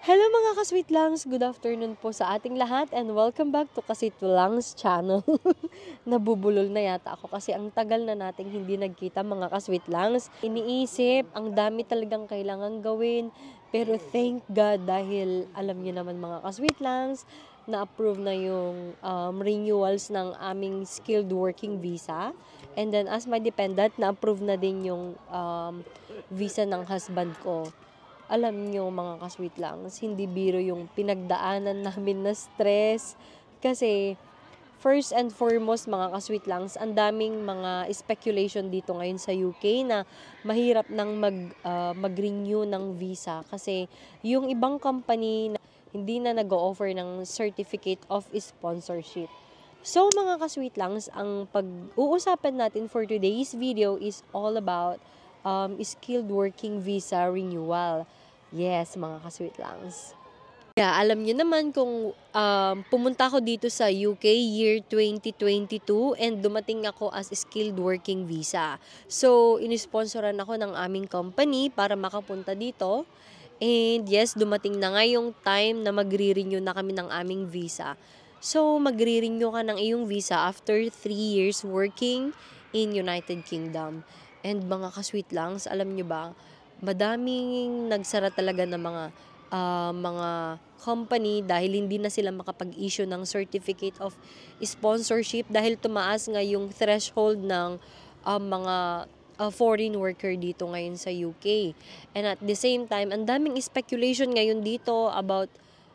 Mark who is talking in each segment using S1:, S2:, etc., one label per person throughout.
S1: Hello mga ka-sweet langs! Good afternoon po sa ating lahat and welcome back to Kasweet Langs channel. Nabubulol na yata ako kasi ang tagal na nating hindi nagkita mga ka-sweet langs. Iniisip, ang dami talagang kailangan gawin. Pero thank God dahil alam niyo naman mga ka-sweet langs, na-approve na yung renewals ng aming skilled working visa. And then as my dependent, na-approve na din yung visa ng husband ko. Alam nyo mga ka-sweet langs, hindi biro yung pinagdaanan namin na stress. Kasi first and foremost mga ka-sweet langs, ang daming mga speculation dito ngayon sa UK na mahirap nang mag-renew ng visa. Kasi yung ibang company na hindi na nag-o-offer ng certificate of sponsorship. So mga ka-sweet langs, ang pag-uusapan natin for today's video is all about skilled working visa renewal. Yes, mga ka-sweet langs. Yeah, alam niyo naman kung pumunta ako dito sa UK year 2022 and dumating ako as skilled working visa. So, inisponsoran ako ng aming company para makapunta dito. And yes, dumating na nga yung time na magre-renew na kami ng aming visa. So, magre-renew ka ng iyong visa after 3 years working in United Kingdom. And mga ka-sweet langs, alam nyo ba, madaming nagsara talaga ng mga company dahil hindi na sila makapag-issue ng certificate of sponsorship dahil tumaas nga yung threshold ng mga foreign worker dito ngayon sa UK. And at the same time, ang daming speculation ngayon dito about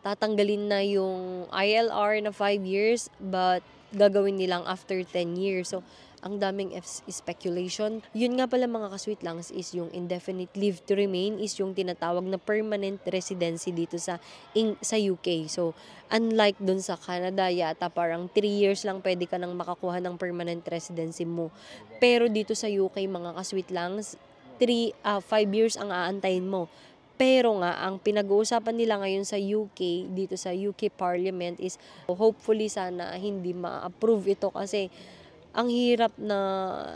S1: tatanggalin na yung ILR na 5 years but gagawin nilang after 10 years. So, ang daming speculation. Yun nga pala mga ka-sweet langs is yung indefinite leave to remain is yung tinatawag na permanent residency dito sa UK. So, unlike dun sa Canada, yata parang 3 years lang pwede ka nang makakuha ng permanent residency mo. Pero dito sa UK mga ka-sweet langs, 5 years ang aantayin mo. Pero nga, ang pinag-uusapan nila ngayon sa UK, dito sa UK Parliament is hopefully sana hindi ma-approve ito kasi ang hirap na,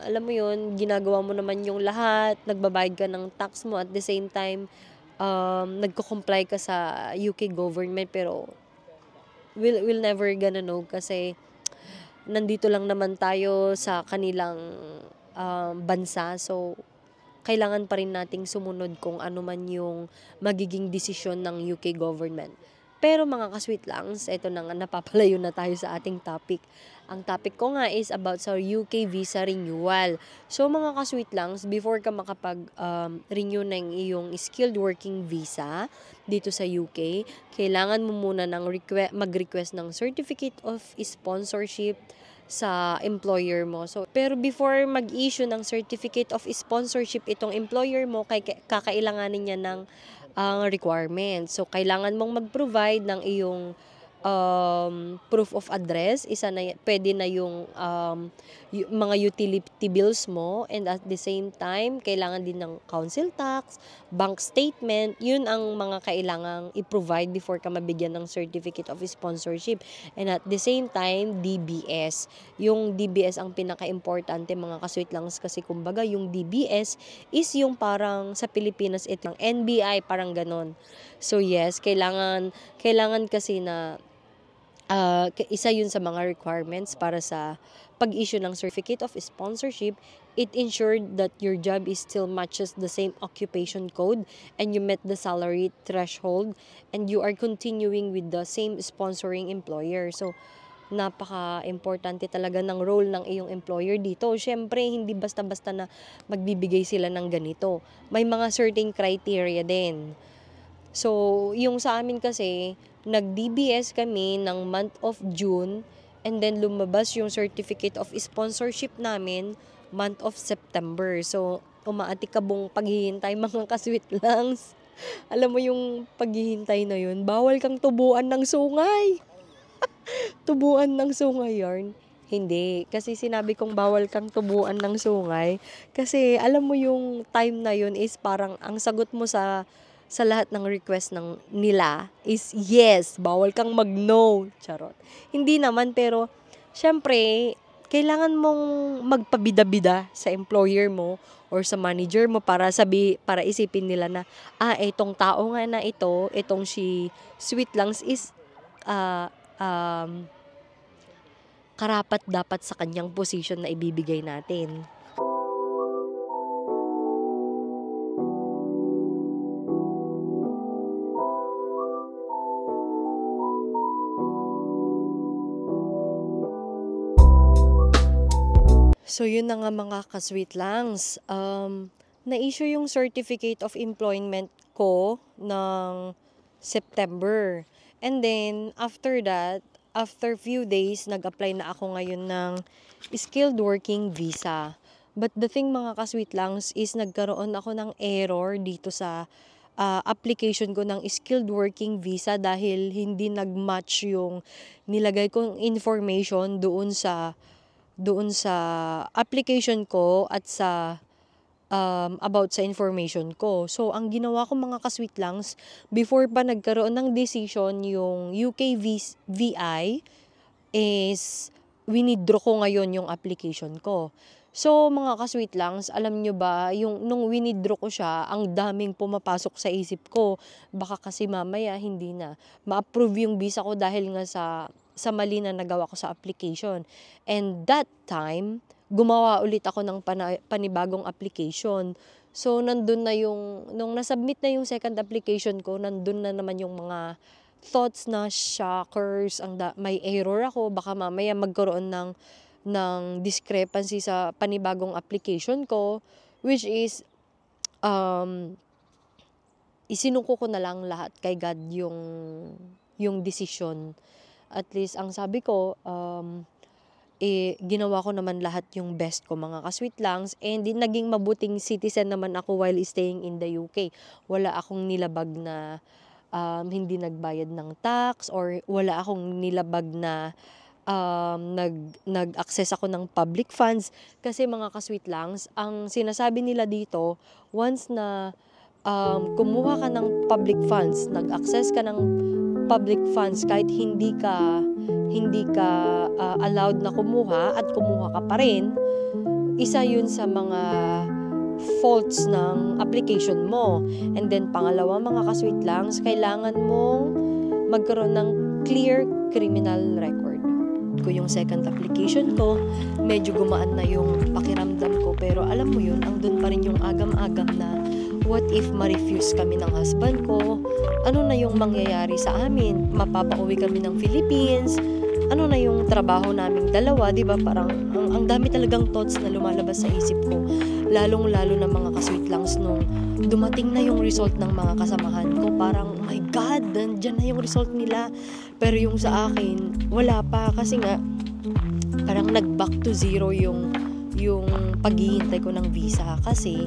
S1: alam mo yun, ginagawa mo naman yung lahat, nagbabayad ka ng tax mo at the same time, nagko-comply ka sa UK government pero we'll never gonna know kasi nandito lang naman tayo sa kanilang bansa. So, kailangan pa rin nating sumunod kung ano man yung magiging desisyon ng UK government. Pero mga ka-sweet langs, eto na nga, napapalayo na tayo sa ating topic. Ang topic ko nga is about sa UK visa renewal. So mga ka-sweet langs, before ka makapag-renew ng iyong skilled working visa dito sa UK, kailangan mo muna mag-request ng certificate of sponsorship sa employer mo. So, pero before mag-issue ng certificate of sponsorship itong employer mo, kakailanganin niya ng requirements. So, kailangan mong mag-provide ng iyong proof of address. Pwede na yung mga utility bills mo, and at the same time, kailangan din ng council tax, bank statement. Yun ang mga kailangang i-provide before ka mabigyan ng certificate of sponsorship. And at the same time, DBS. Yung DBS ang pinaka-importante mga ka-sweet langs kasi kumbaga yung DBS is yung parang sa Pilipinas itong NBI, parang ganon. So yes, kailangan kasi na isa yun sa mga requirements para sa pag-issue ng certificate of sponsorship. It ensured that your job is still matches the same occupation code and you met the salary threshold and you are continuing with the same sponsoring employer. So, napaka-importante talaga ng role ng iyong employer dito. Siyempre, hindi basta-basta na magbibigay sila ng ganito. May mga certain criteria din. So, yung sa amin kasi, nag-DBS kami ng month of June and then lumabas yung certificate of sponsorship namin month of September. So, umaatikabong paghihintay mga ka-sweet langs. Alam mo yung paghihintay na yun, bawal kang tubuan ng sungay. Tubuan ng sungay yarn. Hindi, kasi sinabi kong bawal kang tubuan ng sungay. Kasi alam mo yung time na yun is parang ang sagot mo sa lahat ng request nila is yes, bawal kang mag-no. Charot. Hindi naman, pero syempre, kailangan mong magpabida-bida sa employer mo or sa manager mo para isipin nila na itong tao nga na ito, itong si Sweet Langs is ah, karapat dapat sa kanyang position na ibibigay natin. So, yun na nga mga ka-Sweet Langs. Na-issue yung Certificate of Employment ko ng September. And then, after that, after few days, nag-apply na ako ngayon ng skilled working visa. But the thing mga ka-Sweet Langs is nagkaroon ako ng error dito sa application ko ng skilled working visa dahil hindi nag-match yung nilagay kong information doon sa application ko at sa about sa information ko. So, ang ginawa ko mga ka-Sweet Langs, before pa nagkaroon ng decision yung UK VI is winidraw ko ngayon yung application ko. So, mga ka-Sweet Langs, alam nyo ba, nung winidraw ko siya, ang daming pumapasok sa isip ko. Baka kasi mamaya hindi na ma-approve yung visa ko dahil nga sa mali na nagawa ko sa application. And that time, gumawa ulit ako ng panibagong application. So, nandun na nung nasubmit na yung second application ko, nandun na naman yung mga thoughts na shockers, may error ako, baka mamaya magkaroon ng discrepancy sa panibagong application ko, which is, isinuko ko na lang lahat kay God yung decision. At least, ang sabi ko, ginawa ko naman lahat yung best ko mga ka-Sweet Langs, and naging mabuting citizen naman ako while staying in the UK. Wala akong nilabag na hindi nagbayad ng tax, or wala akong nilabag na nag-access ako ng public funds. Kasi mga ka-Sweet Langs, ang sinasabi nila dito, once na kumuha ka ng public funds, nag-access ka ng public funds, kahit hindi ka allowed na kumuha at kumuha ka pa rin, isa yun sa mga faults ng application mo. And then pangalawa mga ka-Sweet Langs, kailangan mong magkaroon ng clear criminal record. Ko yung second application ko, medyo gumaan na yung pakiramdam ko, pero alam mo yun, andun pa rin yung agam-agam na what if ma-refuse kami ng husband ko? Ano na yung mangyayari sa amin? Mapapauwi kami ng Philippines? Ano na yung trabaho naming dalawa? Diba parang ang dami talagang thoughts na lumalabas sa isip ko. Lalong-lalo na mga ka-Sweet Langs nung dumating na yung result ng mga kasamahan ko. Parang, oh my God, nandyan na yung result nila. Pero yung sa akin, wala pa. Kasi nga, parang nag-back to zero yung paghihintay ko ng visa. Kasi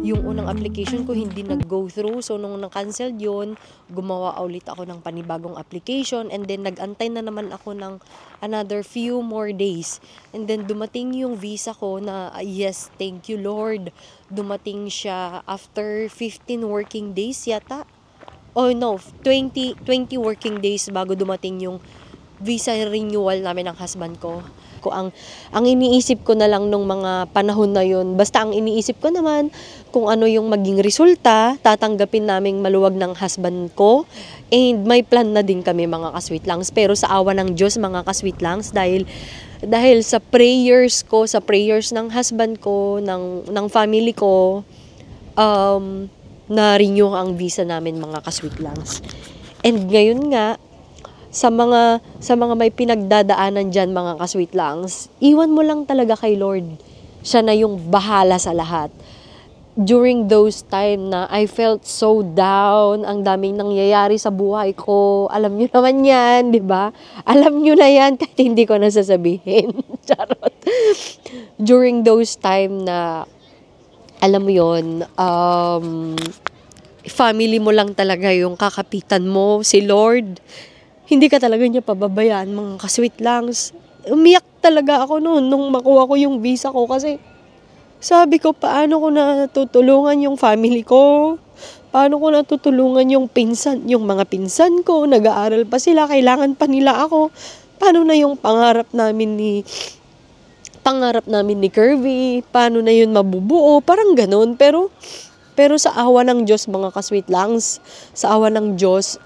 S1: yung unang application ko hindi nag-go through. So, nung na-cancel yun, gumawa ulit ako ng panibagong application. And then, nag-antay na naman ako ng another few more days. And then, dumating yung visa ko na, yes, thank you Lord. Dumating siya after 15 working days yata. Oh no, 20 working days bago dumating yung visa renewal namin ng husband ko. Ang iniisip ko na lang nung mga panahon na yun, basta ang iniisip ko naman kung ano yung maging resulta, tatanggapin naming maluwag ng husband ko, and may plan na din kami mga ka-Sweet Langs. Pero sa awa ng Diyos mga ka-Sweet Langs, dahil sa prayers ko, sa prayers ng husband ko, ng family ko, na-renew ang visa namin mga ka-Sweet Langs. And ngayon nga, sa mga may pinagdadaanan dyan mga ka-Sweet Langs, iwan mo lang talaga kay Lord. Siya na yung bahala sa lahat. During those time na I felt so down, ang daming nangyayari sa buhay ko, alam nyo naman yan, di ba? Alam nyo na yan kahit hindi ko nasasabihin. Charot. During those time na, alam mo yun, family mo lang talaga yung kakapitan mo, si Lord. Hindi ka talaga niya pababayaan mga ka-Sweet Langs. Umiyak talaga ako noon nung makuha ko yung visa ko kasi sabi ko, paano ko natutulungan yung family ko? Paano ko natutulungan yung mga pinsan ko? Nag-aaral pa sila, kailangan pa nila ako. Paano na yung pangarap namin pangarap namin ni Kirby, paano na yun mabubuo, parang ganun. Pero sa awa ng Diyos, mga ka-sweet langs, sa awa ng Diyos,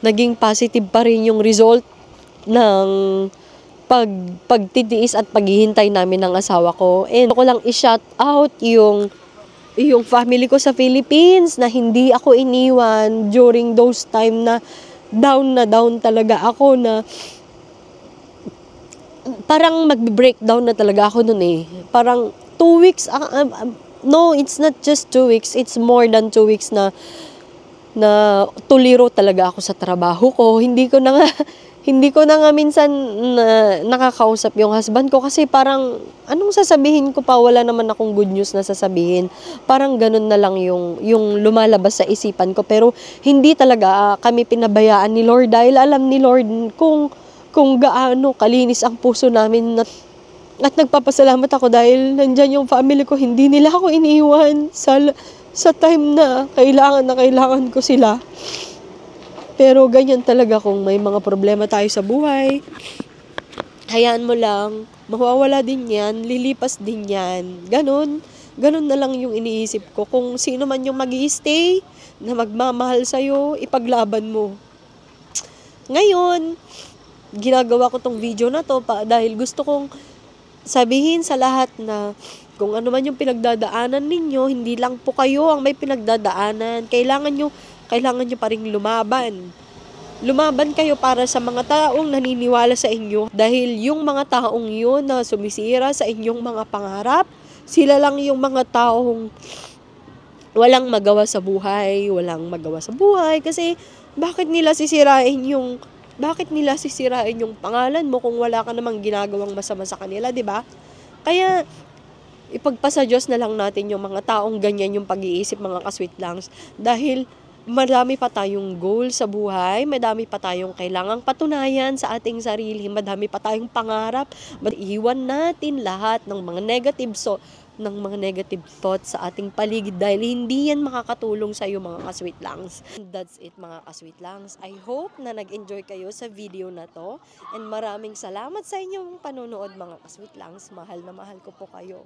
S1: naging positive pa rin yung result ng pagtitiis at paghihintay namin ng asawa ko. And ako lang i-shout out yung family ko sa Philippines na hindi ako iniwan during those time na down talaga ako, na parang mag-breakdown na talaga ako nun eh. Parang 2 weeks, no, it's not just 2 weeks, it's more than 2 weeks na tuliro talaga ako sa trabaho ko. Hindi ko na nga minsan nakakausap yung husband ko kasi parang anong sasabihin ko pa, wala naman akong good news na sasabihin. Parang ganun na lang yung lumalabas sa isipan ko, pero hindi talaga kami pinabayaan ni Lord, dahil alam ni Lord kung gaano kalinis ang puso namin, at nagpapasalamat ako dahil nandyan yung family ko, hindi nila ako iniwan sa time na kailangan ko sila. Pero ganyan talaga kung may mga problema tayo sa buhay. Hayaan mo lang, mawawala din yan, lilipas din yan. Ganun na lang yung iniisip ko. Kung sino man yung mag-i-stay, na magmamahal sa'yo, ipaglaban mo. Ngayon, ginagawa ko tong video na to dahil gusto kong sabihin sa lahat na kung ano man yung pinagdadaanan ninyo, hindi lang po kayo ang may pinagdadaanan. Kailangan nyo pa ring lumaban. Lumaban kayo para sa mga taong naniniwala sa inyo. Dahil yung mga taong yun na sumisira sa inyong mga pangarap, sila lang yung mga taong walang magawa sa buhay. Kasi bakit nila sisirain yung pangalan mo kung wala ka namang ginagawang masama sa kanila, 'di ba? Kaya ipagpasa Diyos na lang natin yung mga taong ganyan yung pag-iisip, mga ka-sweet langs, dahil madami pa tayong goal sa buhay, madami pa tayong kailangang patunayan sa ating sarili, madami pa tayong pangarap. Iwan natin lahat ng mga negative thoughts sa ating paligid dahil hindi yan makakatulong sa iyo, mga ka-sweet langs. That's it, mga ka-sweet langs. I hope na nag-enjoy kayo sa video na to, and maraming salamat sa inyong panonood, mga ka-sweet langs. Mahal na mahal ko po kayo.